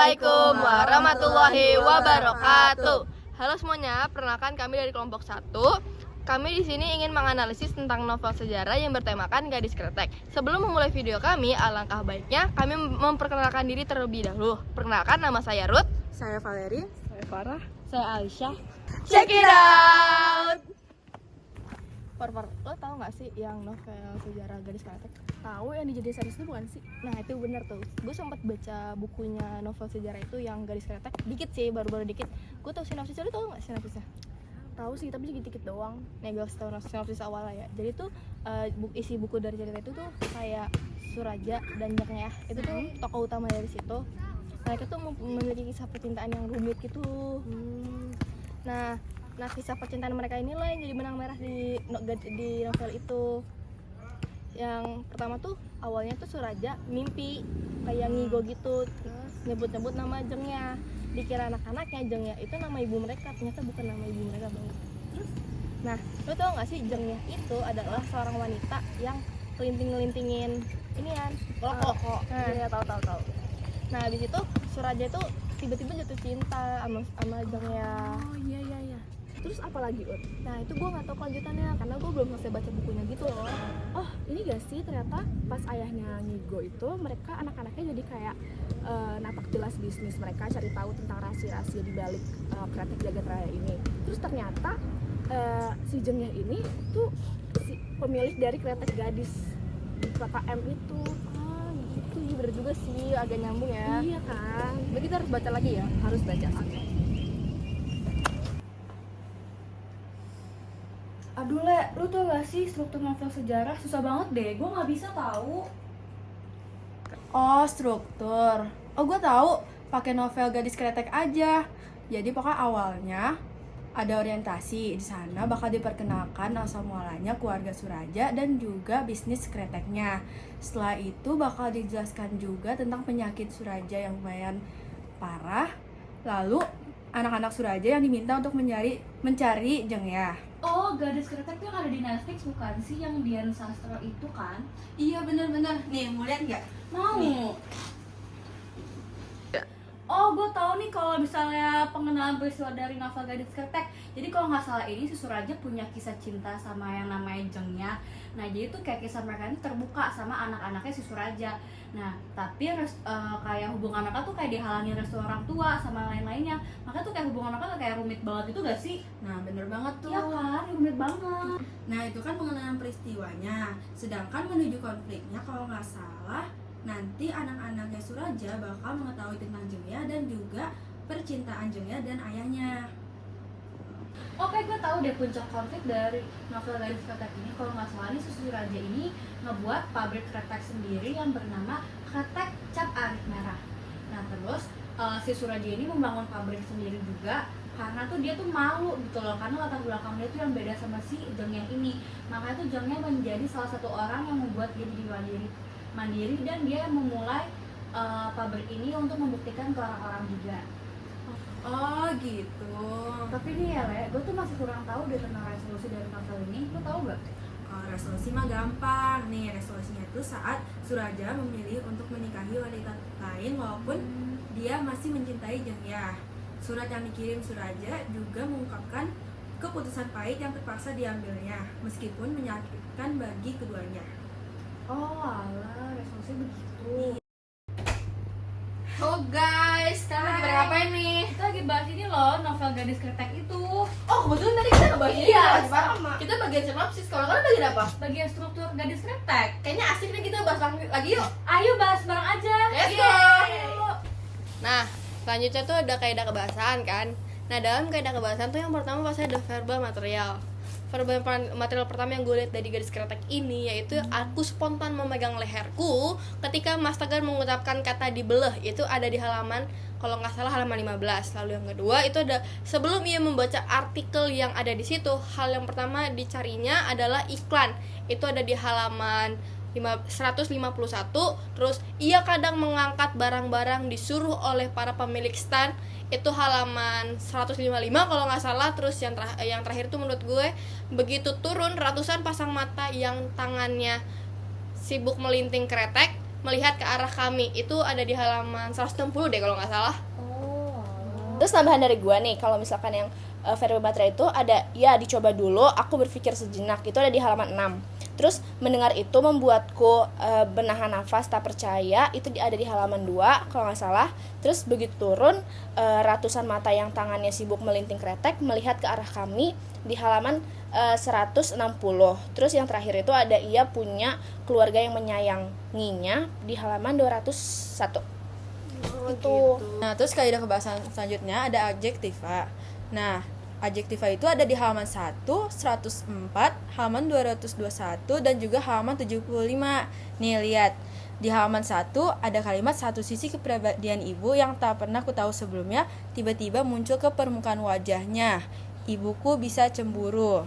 Assalamualaikum warahmatullahi wabarakatuh. Halo semuanya, perkenalkan kami dari kelompok 1. Kami di sini ingin menganalisis tentang novel sejarah yang bertemakan Gadis Kretek. Sebelum memulai video kami, alangkah baiknya kami memperkenalkan diri terlebih dahulu. Perkenalkan, nama saya Ruth. Saya Valeri. Saya Farah. Saya Aisyah. Check it out. Lo tau gak sih yang novel sejarah Gadis Kretek? Tahu yang dijadiin series itu bukan sih? Nah itu bener tuh, gue sempat baca bukunya novel sejarah itu yang Gadis Kretek. Dikit sih, baru-baru dikit. Gue tau sinopsisnya, lo tau gak sinopsisnya? Tahu sih, tapi sedikit doang. Nih gue kasih tau sinopsis awalnya ya. Jadi tuh isi buku dari cerita itu tuh kayak Suraja dan Jaknya. Itu tuh tokoh utama dari situ. Mereka tuh memiliki kisah percintaan yang rumit gitu. Nah kisah percintaan mereka inilah yang jadi benang merah di novel itu. Yang pertama tuh awalnya tuh Suraja mimpi kayak ngigo gitu, nyebut-nyebut nama Jengnya. Dikira anak-anaknya Jengnya itu nama ibu mereka, ternyata bukan nama ibu mereka banget. Terus, nah lo tau gak sih Jengnya itu adalah seorang wanita yang ngelintingin inian rokok. Iya, tahu. Nah habis itu Suraja itu tiba-tiba jatuh cinta sama Jengnya. Oh iya. Terus apa lagi, Ut? Nah itu gue nggak tahu kelanjutannya karena gue belum selesai baca bukunya gitu loh. Oh, ini gak sih ternyata pas ayahnya ngigo itu mereka anak-anaknya jadi kayak napak jelas bisnis mereka, cari tahu tentang rahasia-rahasia di balik Kretek Jagat Raya ini. Terus ternyata si Jengnya ini tuh si pemilik dari Kretek Gadis di KKM itu. Ah gitu, iya bener juga sih, agak nyambung ya. Iya kan? Berarti kita harus baca lagi ya? Harus baca. Aduh Le, lu tau gak sih struktur novel sejarah? Susah banget deh, gue gak bisa tahu. Oh, struktur. Oh, gue tahu. Pakai novel Gadis Kretek aja. Jadi pokoknya awalnya ada orientasi. Di sana bakal diperkenalkan asal mualanya keluarga Suraja dan juga bisnis kreteknya. Setelah itu bakal dijelaskan juga tentang penyakit Suraja yang lumayan parah. Lalu anak-anak Suraja yang diminta untuk mencari Jengya. Oh, Gadis Kretek tuh yang ada di Netflix bukan sih? Yang Dian Sastro itu kan? Iya, bener-bener. Nih, mau lihat nggak? Mau. Nih. Oh, gue tahu nih kalau misalnya pengenalan peristiwa dari novel Gadis Kretek. Jadi kalau nggak salah ini si Suraja punya kisah cinta sama yang namanya Jengnya. Nah, jadi tuh kayak kisah mereka ini terbuka sama anak-anaknya si Suraja. Nah, tapi kayak hubungan mereka tuh kayak dihalangi restu orang tua sama lain-lainnya. Makanya tuh kayak hubungan mereka tuh kayak rumit banget itu gak sih? Nah, bener banget tuh. Iya kan, rumit banget. Nah, itu kan pengenalan peristiwanya. Sedangkan menuju konfliknya kalau nggak salah, nanti anak-anaknya Suraja bakal mengetahui tentang Jengya dan juga percintaan Jengya dan ayahnya. Oke, gue tahu deh puncak konflik dari novel Gadis Kretek ini. Kalau nggak salah nih, si Suraja ini ngebuat pabrik kretek sendiri yang bernama Kretek Cap Arit Merah. Nah terus si Suraja ini membangun pabrik sendiri juga karena tuh dia tuh malu gitu loh, karena latar belakang dia tuh yang beda sama si Jengnya ini. Makanya tuh Jengnya menjadi salah satu orang yang membuat dia jadi mandiri dan dia yang memulai pabrik ini untuk membuktikan ke orang-orang juga. Oh gitu. Tapi nih ya Le, gue tuh masih kurang tahu deh tentang resolusi dari novel ini. Lo tau gak? Resolusi mah gampang. Nih, resolusinya itu saat Suraja memilih untuk menikahi wanita lain walaupun dia masih mencintai Jengya. Surat yang dikirim Suraja juga mengungkapkan keputusan pahit yang terpaksa diambilnya meskipun menyakitkan bagi keduanya. Oh alah, resolusi begitu. Oh guys, kalian lagi ngapain nih? Kita lagi bahas ini loh, novel Gadis Kretek itu. Oh kebetulan tadi kita ngebahas ini Iya, ya, sama. Kita bagian sinopsis, kalau kalian bagian apa? Bagian struktur Gadis Kretek. Kayaknya asik nih, kita bahas lagi yuk. Ayo bahas bareng aja. Let's go. Ayo. Nah, selanjutnya tuh ada kaidah kebahasan kan. Nah, dalam kaidah kebahasan tuh yang pertama pasti ada verbal material. Verbal material pertama yang gue lihat dari Gadis Kretek ini yaitu aku spontan memegang leherku ketika Mas Tegar mengucapkan kata dibeleh. Itu ada di halaman, kalau nggak salah halaman 15. Lalu yang kedua itu ada sebelum ia membaca artikel yang ada di situ, hal yang pertama dicarinya adalah iklan. Itu ada di halaman 151. Terus ia kadang mengangkat barang-barang disuruh oleh para pemilik stand, itu halaman 155 kalau nggak salah. Terus yang terakhir tuh menurut gue, begitu turun ratusan pasang mata yang tangannya sibuk melinting kretek, melihat ke arah kami. Itu ada di halaman 160 deh kalau nggak salah. Terus tambahan dari gua nih, kalau misalkan yang verba materia itu ada ya dicoba dulu, aku berpikir sejenak, itu ada di halaman 6. Terus mendengar itu membuatku menahan nafas tak percaya, itu ada di halaman 2 kalau nggak salah. Terus begitu turun, ratusan mata yang tangannya sibuk melinting kretek melihat ke arah kami di halaman 160. Terus yang terakhir itu ada ia punya keluarga yang menyayanginya di halaman 201. Itu. Nah, terus kaidah kebahasan selanjutnya ada adjektiva. Nah, adjektiva itu ada di halaman 1, 104, halaman 221 dan juga halaman 75. Nih, lihat. Di halaman 1 ada kalimat satu sisi kepribadian ibu yang tak pernah ku tahu sebelumnya tiba-tiba muncul ke permukaan wajahnya. Ibuku bisa cemburu.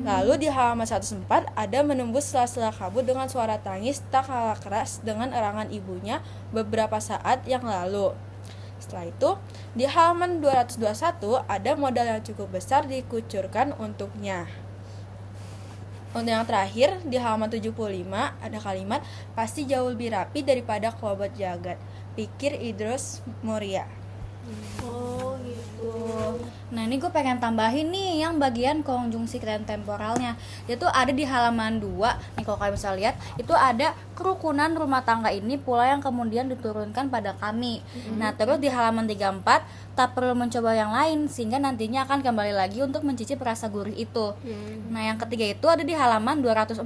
Lalu di halaman 104 ada menembus sela-sela kabut dengan suara tangis tak kalah keras dengan erangan ibunya beberapa saat yang lalu. Setelah itu, di halaman 221 ada modal yang cukup besar dikucurkan untuknya. Untuk yang terakhir, di halaman 75 ada kalimat pasti jauh lebih rapi daripada kelobot jagat. Pikir Idrus Moria. Oh gitu. Nah ini gue pengen tambahin nih yang bagian konjungsi temporalnya. Dia tuh ada di halaman 2. Nih kalau kalian bisa lihat, itu ada kerukunan rumah tangga ini pula yang kemudian diturunkan pada kami. Nah terus di halaman 34, tak perlu mencoba yang lain sehingga nantinya akan kembali lagi untuk mencicip rasa gurih itu. Nah yang ketiga itu ada di halaman 204.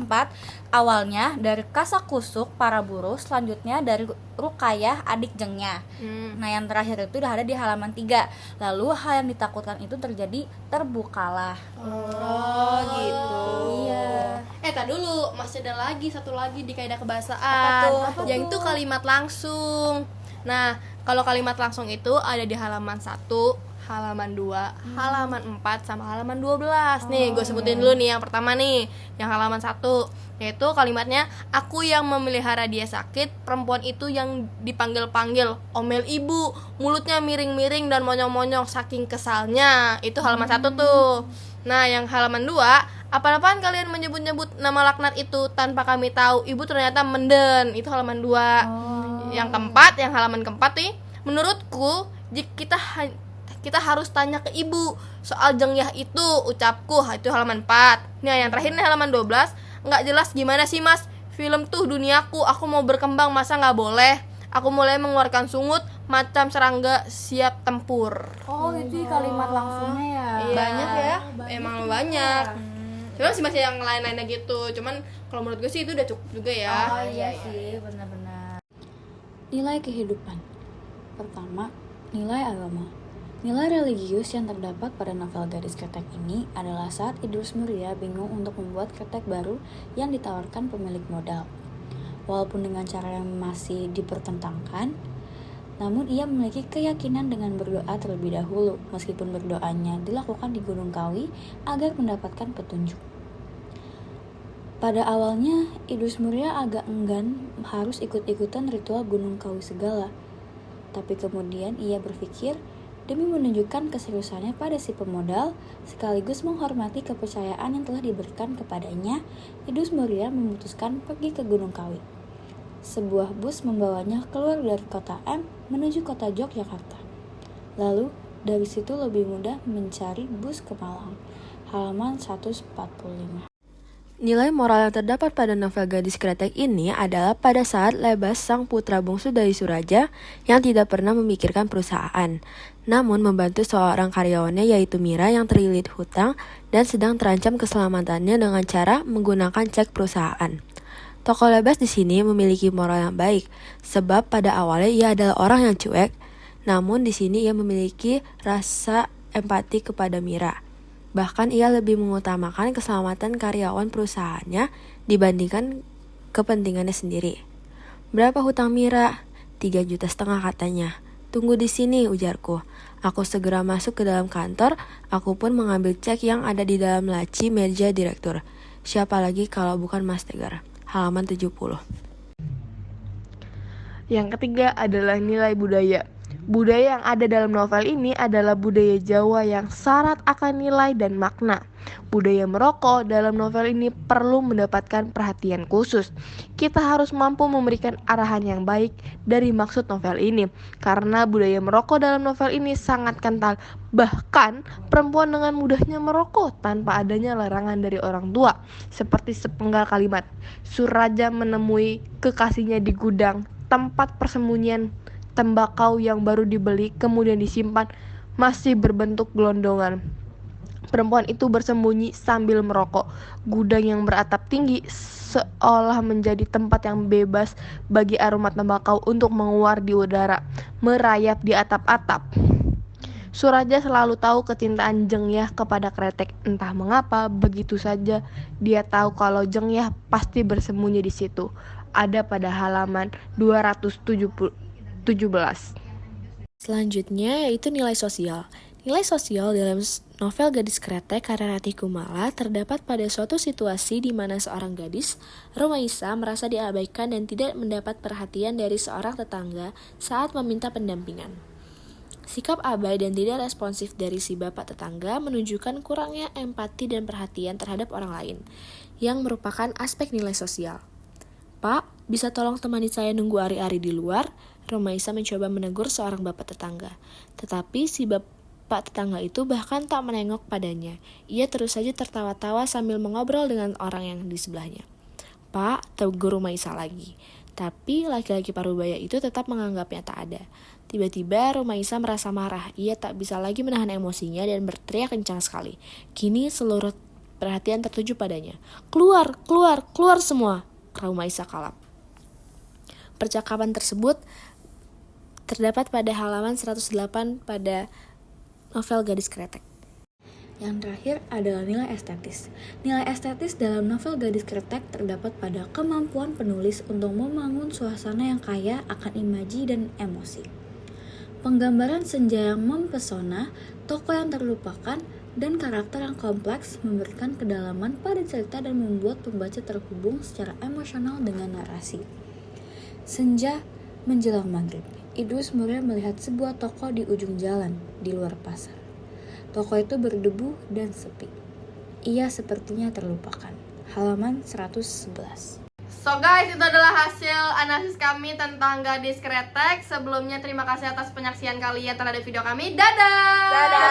Awalnya dari Kasakusuk para buruh, selanjutnya dari Rukayah adik jengnya. Nah yang terakhir itu udah ada di halaman 3. Lalu hal yang ditakutkan itu terjadi, terbukalah. Oh gitu. Iya. Tak dulu, masih ada lagi satu lagi di kaidah Apa kebahasaan. tuh? Yang itu kalimat langsung. Nah, kalau kalimat langsung itu ada di halaman 1, halaman 2, halaman 4 sama halaman 12. Nih, gue sebutin dulu nih yang pertama nih, yang halaman 1, yaitu kalimatnya aku yang memelihara dia sakit, perempuan itu yang dipanggil-panggil, omel ibu, mulutnya miring-miring dan monyong-monyong saking kesalnya. Itu halaman 1 tuh. Nah, yang halaman 2, apa-apaan kalian menyebut-nyebut nama laknat itu tanpa kami tahu, ibu ternyata menden. Itu halaman 2. Yang keempat, yang halaman keempat nih, menurutku jika kita harus tanya ke ibu soal jengyah itu, ucapku. Itu halaman 4. Nah, yang terakhir nih halaman 12. Nggak jelas gimana sih mas, film tuh duniaku, aku mau berkembang masa nggak boleh. Aku mulai mengeluarkan sungut macam serangga siap tempur. Oh itu kalimat langsungnya ya. Iya. Banyak ya? Emang banyak. Cuman sih masih yang lain-lainnya gitu. Cuman kalau menurut gue sih itu udah cukup juga ya. Oh iya sih, benar-benar. Nilai kehidupan. Pertama, nilai agama. Nilai religius yang terdapat pada novel Gadis Kretek ini adalah saat Idrus Muria bingung untuk membuat kretek baru yang ditawarkan pemilik modal. Walaupun dengan cara yang masih dipertentangkan, namun ia memiliki keyakinan dengan berdoa terlebih dahulu, meskipun berdoanya dilakukan di Gunung Kawi agar mendapatkan petunjuk. Pada awalnya, Idrus Muria agak enggan harus ikut-ikutan ritual Gunung Kawi segala. Tapi kemudian ia berpikir, demi menunjukkan keseriusannya pada si pemodal, sekaligus menghormati kepercayaan yang telah diberikan kepadanya, Idrus Muria memutuskan pergi ke Gunung Kawi. Sebuah bus membawanya keluar dari kota M menuju kota Yogyakarta. Lalu, dari situ lebih mudah mencari bus ke Malang. Halaman 145. Nilai moral yang terdapat pada novel Gadis Kretek ini adalah pada saat Lebas sang putra bungsu dari Suraja yang tidak pernah memikirkan perusahaan, namun membantu seorang karyawannya yaitu Mira yang terlilit hutang dan sedang terancam keselamatannya dengan cara menggunakan cek perusahaan. Tokoh Lebas di sini memiliki moral yang baik, sebab pada awalnya ia adalah orang yang cuek, namun di sini ia memiliki rasa empati kepada Mira. Bahkan ia lebih mengutamakan keselamatan karyawan perusahaannya dibandingkan kepentingannya sendiri. Berapa hutang Mira? 3,5 juta katanya. Tunggu di sini, ujarku. Aku segera masuk ke dalam kantor, aku pun mengambil cek yang ada di dalam laci meja direktur. Siapa lagi kalau bukan Mas Tegar. Halaman 70. Yang ketiga adalah nilai budaya. Budaya yang ada dalam novel ini adalah budaya Jawa yang syarat akan nilai dan makna. Budaya merokok dalam novel ini perlu mendapatkan perhatian khusus. Kita harus mampu memberikan arahan yang baik dari maksud novel ini, karena budaya merokok dalam novel ini sangat kental. Bahkan perempuan dengan mudahnya merokok tanpa adanya larangan dari orang tua. Seperti sepenggal kalimat, Suraja menemui kekasihnya di gudang, tempat persembunyian tembakau yang baru dibeli kemudian disimpan masih berbentuk gelondongan. Perempuan itu bersembunyi sambil merokok. Gudang yang beratap tinggi seolah menjadi tempat yang bebas bagi aroma tembakau untuk menguar di udara, merayap di atap-atap. Suraja selalu tahu kecintaan Jengyah kepada Kretek. Entah mengapa, begitu saja dia tahu kalau Jengyah pasti bersembunyi di situ. Ada pada halaman 217. Selanjutnya yaitu nilai sosial. Nilai sosial dalam novel Gadis Kretek karya Ratih Kumala terdapat pada suatu situasi di mana seorang gadis, Rumaisa, merasa diabaikan dan tidak mendapat perhatian dari seorang tetangga saat meminta pendampingan. Sikap abai dan tidak responsif dari si bapak tetangga menunjukkan kurangnya empati dan perhatian terhadap orang lain, yang merupakan aspek nilai sosial. "Pak, bisa tolong temani saya nunggu Ari-Ari di luar?" Rumaisa mencoba menegur seorang bapak tetangga. Tetapi si bapak tetangga itu bahkan tak menengok padanya. Ia terus saja tertawa-tawa sambil mengobrol dengan orang yang di sebelahnya. "Pak," tegur Rumaisa lagi. Tapi laki-laki parubaya itu tetap menganggapnya tak ada. Tiba-tiba Rumaisa merasa marah. Ia tak bisa lagi menahan emosinya dan berteriak kencang sekali. Kini seluruh perhatian tertuju padanya. "Keluar, keluar, keluar semua!" Rumaisa kalap. Percakapan tersebut terdapat pada halaman 108 pada novel Gadis Kretek. Yang terakhir adalah nilai estetis. Nilai estetis dalam novel Gadis Kretek terdapat pada kemampuan penulis untuk membangun suasana yang kaya akan imaji dan emosi. Penggambaran senja yang mempesona, tokoh yang terlupakan, dan karakter yang kompleks memberikan kedalaman pada cerita dan membuat pembaca terhubung secara emosional dengan narasi. Senja menjelang maghrib, Idrus Mulya melihat sebuah toko di ujung jalan, di luar pasar. Toko itu berdebu dan sepi. Ia sepertinya terlupakan. Halaman 111. So guys, itu adalah hasil analisis kami tentang Gadis Kretek. Sebelumnya terima kasih atas penyaksian kalian terhadap video kami. Dadah!